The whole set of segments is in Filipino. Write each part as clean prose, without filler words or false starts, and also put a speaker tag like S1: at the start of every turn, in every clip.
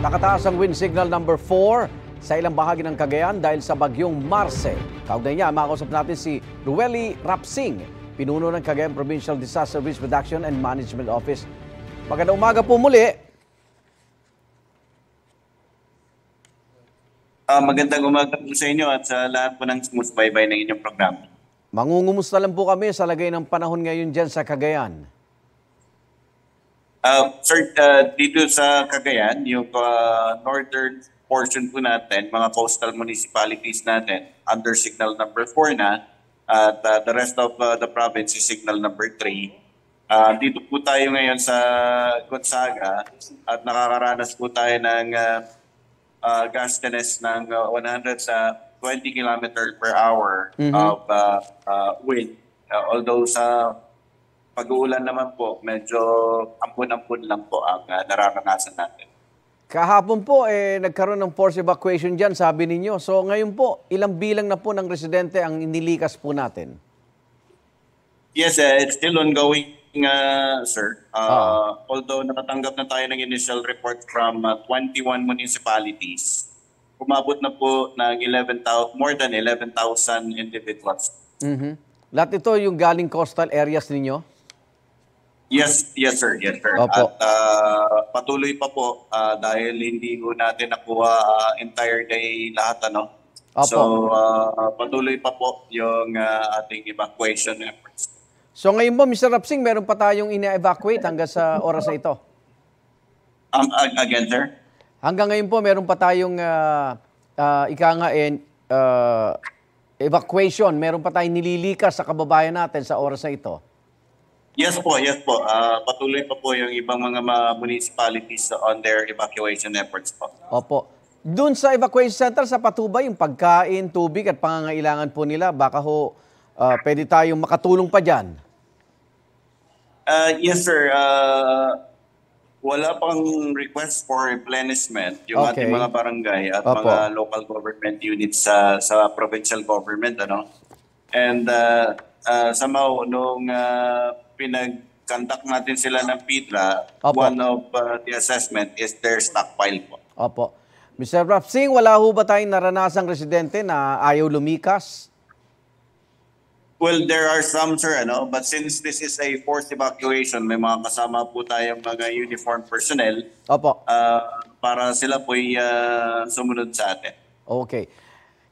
S1: Nakataas ang wind signal number 4 sa ilang bahagi ng Cagayan dahil sa bagyong Marce. Kaugnay niya, makausap natin si Rueli Rapsing, pinuno ng Cagayan Provincial Disaster Risk Reduction and Management Office. Magandang umaga po muli.
S2: Magandang umaga po sa inyo at sa lahat po ng sumusubaybay ng inyong programa.
S1: Mangungumusta lang po kami sa lagay ng panahon ngayon dyan sa Cagayan.
S2: Sir, dito sa Cagayan, yung northern portion po natin, mga coastal municipalities natin, under signal number 4 na, at the rest of the province is signal number 3. Dito po tayo ngayon sa Gonzaga at nakakaranas po tayo ng gustiness ng 120 km per hour of wind. Although sa pag-uulan naman po, medyo ampun-ampun lang po ang nararanasan natin.
S1: Kahapon po, nagkaroon ng forced evacuation dyan, sabi ninyo. So ngayon po, ilang bilang na po ng residente ang inilikas po natin?
S2: Yes, it's still ongoing, sir. Although nakatanggap na tayo ng initial report from 21 municipalities, umabot na po ng more than 11,000 individuals.
S1: Lahat ito yung galing coastal areas ninyo?
S2: Yes, sir.
S1: Opo.
S2: At patuloy pa po dahil hindi po natin nakuha entire day lahat, ano?
S1: Opo.
S2: So patuloy pa po yung ating evacuation efforts.
S1: So ngayon po, Mr. Rapsing, meron pa tayong ina-evacuate hanggang sa oras na ito?
S2: Again, sir?
S1: Hanggang ngayon po, meron pa tayong evacuation. Meron pa tayong nililikas sa kababayan natin sa oras na ito?
S2: Yes po. Patuloy pa po yung ibang mga municipalities on their evacuation efforts po.
S1: Opo. Doon sa evacuation center, sa Patubay, yung pagkain, tubig at pangangailangan po nila, baka ho pwede tayong makatulong pa dyan?
S2: Yes, sir. Wala pang request for replenishment yung ating mga barangay at mga local government units sa provincial government, ano? And somehow nung pinag-conduct natin sila ng PIDRA, one of the assessment is their stockpile po.
S1: Opo. Mr. Rapsing, wala ho ba tayong naranasang residente na ayaw lumikas?
S2: Well, there are some, sir, ano? But since this is a forced evacuation, may mga kasama po tayong mga uniformed personnel.
S1: Opo.
S2: Para sila po'y sumunod sa atin.
S1: Okay.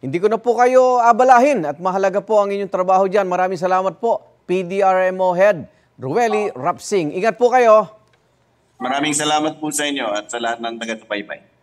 S1: Hindi ko na po kayo abalahin at mahalaga po ang inyong trabaho dyan. Maraming salamat po, PDRMO Head Rueli Rapsing. Ingat po kayo.
S2: Maraming salamat po sa inyo at sa lahat ng taga-subaybay.